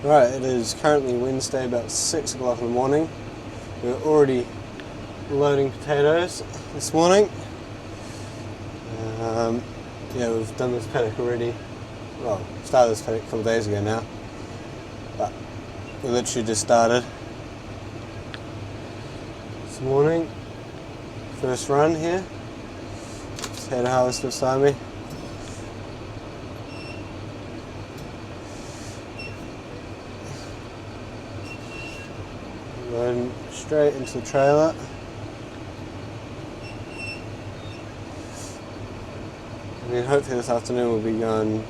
Right, it is currently Wednesday, about 6 o'clock in the morning. We're already loading potatoes this morning. Yeah, we've done this paddock already. Well, started this paddock a couple of days ago now, but we literally just started this morning. First run here. Potato harvester beside me. Loading straight into the trailer. And then hopefully this afternoon we'll be going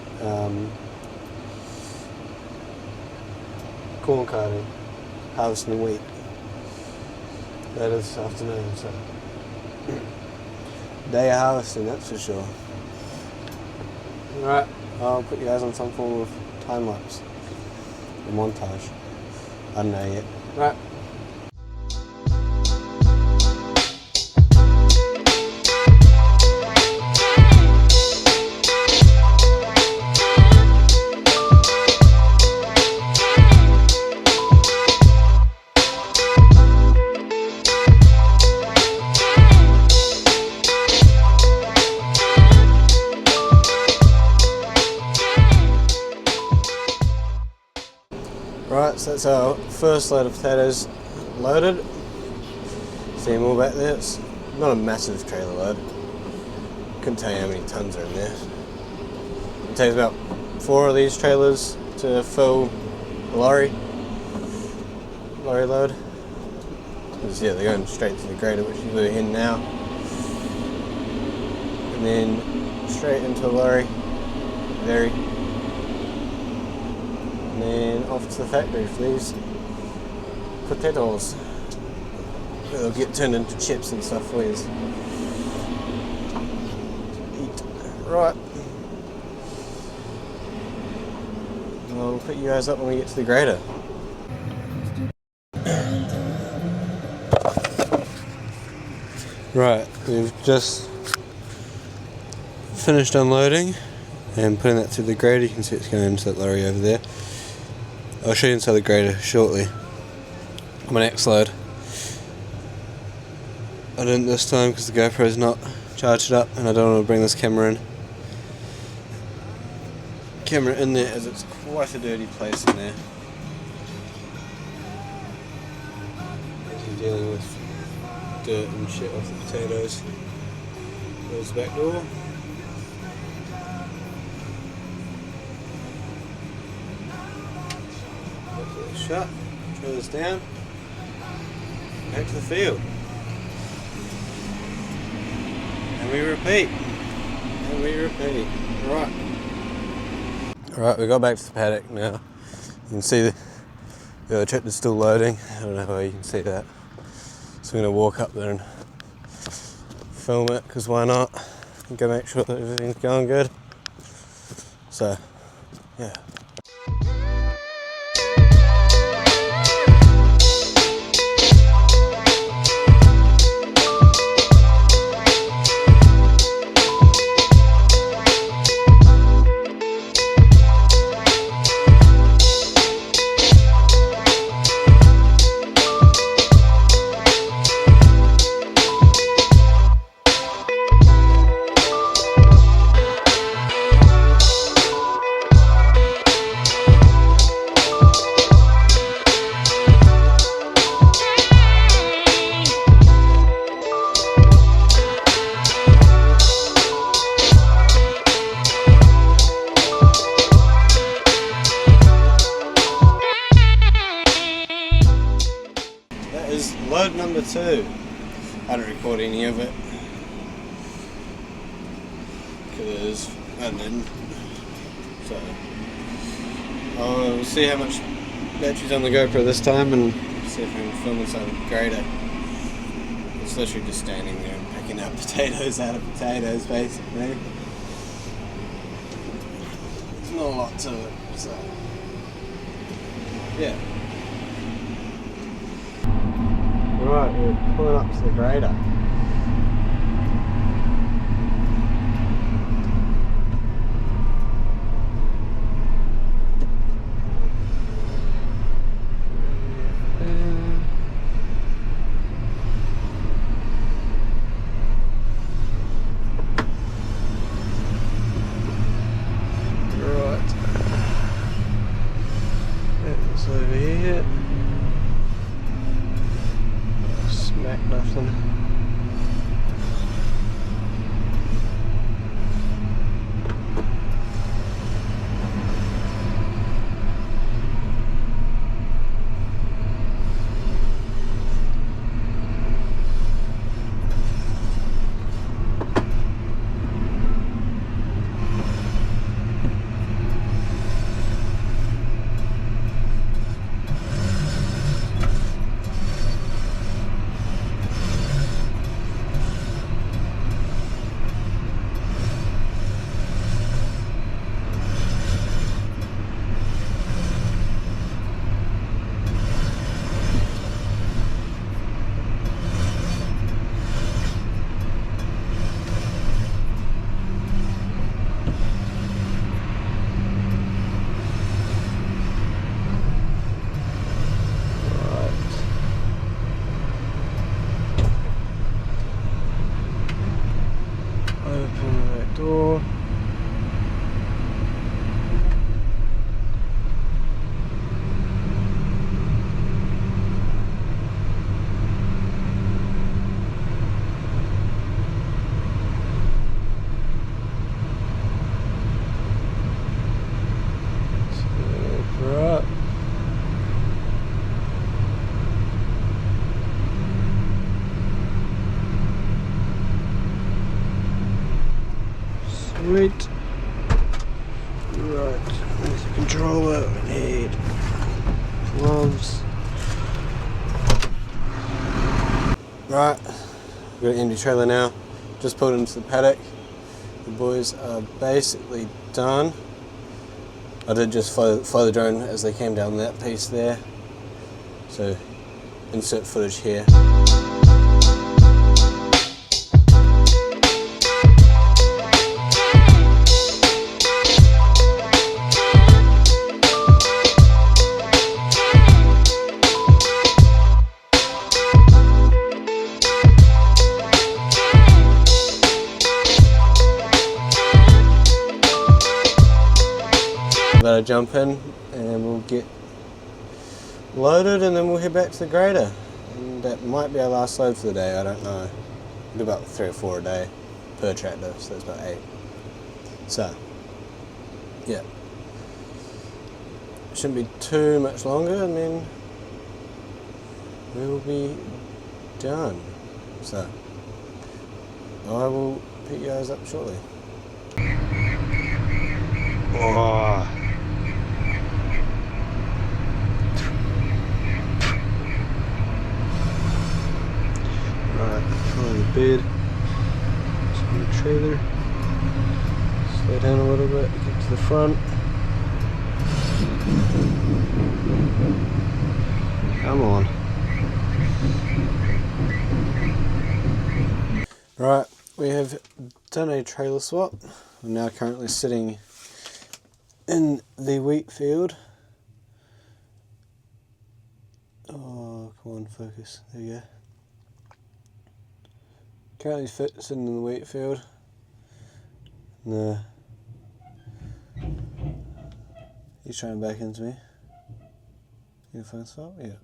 corn carting, harvesting wheat. Later this afternoon, so day of harvesting, that's for sure. Alright, I'll put you guys on some form of time lapse or montage. I don't know yet. Right. Right, so that's our first load of potatoes loaded. See them all back there. It's not a massive trailer load. Couldn't tell you how many tons are in there. It takes about 4 of these trailers to fill a lorry load. Because yeah, they're going straight to the grader, which we're in now. And then straight into a lorry. And then off to the factory for these potatoes. They'll get turned into chips and stuff for you to eat. Right. I'll put you guys up when we get to the grader. Right, we've just finished unloading and putting that through the grader. You can see it's going into that lorry over there. I'll show you inside the grader shortly. On my next load. I didn't this time because the GoPro's not charged up and I don't want to bring this camera in there as it's quite a dirty place in there. As you're dealing with dirt and shit off the potatoes. There's the back door. Shut, trailers down, back to the field, and we repeat, Right, we got back to the paddock now. You can see the other tractor's still loading. I don't know how you can see that. So I'm going to walk up there and film it, because why not? And go make sure that everything's going good. So, yeah. Load number 2. I didn't record any of it because I didn't. So I'll see how much battery's on the GoPro this time and see if I can film inside the grader. It's literally just standing there and picking up potatoes out of potatoes, basically. There's not a lot to it, so yeah. Right, we're pulling up to the grader. It's over here. Smack nothing. Open that door. Super up. Sweet. Right, there's the controller. We need gloves. Right, we've got an empty trailer now. Just pulled into the paddock. The boys are basically done. I did just fly the drone as they came down that piece there. So, insert footage here. Better jump in and we'll get loaded and then we'll head back to the grader. And that might be our last load for the day, I don't know. We'll do about 3 or 4 a day per tractor, so that's about 8. So, yeah. Shouldn't be too much longer and then we'll be done. So, I will pick you guys up shortly. Oh. Right, follow the bed to the trailer, slow down a little bit, get to the front. Come on. Right, we have done a trailer swap. We're now currently sitting in the wheat field. Oh, come on, focus. There you go. Currently sitting in the wheat field. No. He's trying to back into me. Your phone swap? Yeah.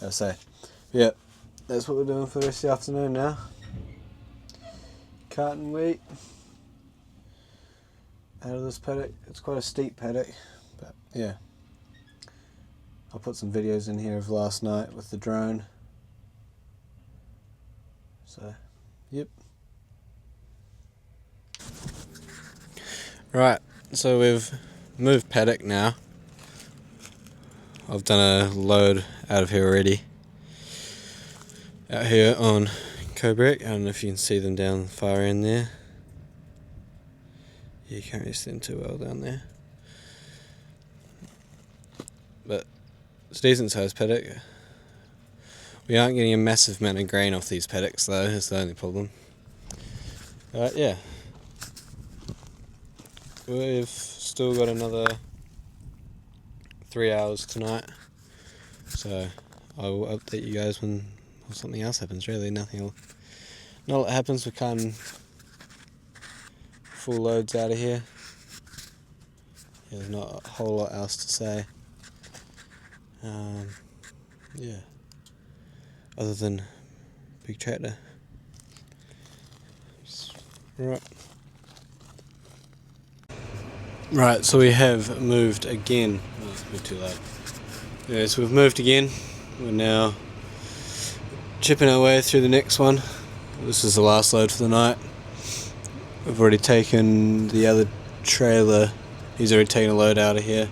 I say. Yeah, that's what we're doing for the rest of the afternoon now. Carting wheat out of this paddock. It's quite a steep paddock, but yeah. I'll put some videos in here of last night with the drone. So, yep. Right, so we've moved paddock now. I've done a load out of here already. Out here on Cobrick. I don't know if you can see them down the far end there. Yeah, you can't really see them too well down there. But it's a decent sized paddock. We aren't getting a massive amount of grain off these paddocks though, that's the only problem. Yeah. We've still got another 3 hours tonight. So I will update you guys when something else happens, really. Not a lot happens. We're cutting full loads out of here. Yeah, there's not a whole lot else to say. Yeah. Other than big tractor. Right. Right, so we have moved again. Oh, it's a bit too loud. Yeah, so we've moved again. We're now chipping our way through the next one. This is the last load for the night. We've already taken the other trailer. He's already taken a load out of here.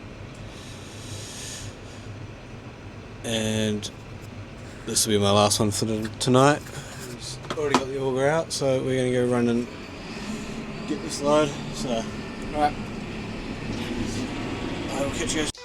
And this will be my last one for tonight. He's already got the auger out, so we're going to go run and get this load. So, alright. I will catch you guys.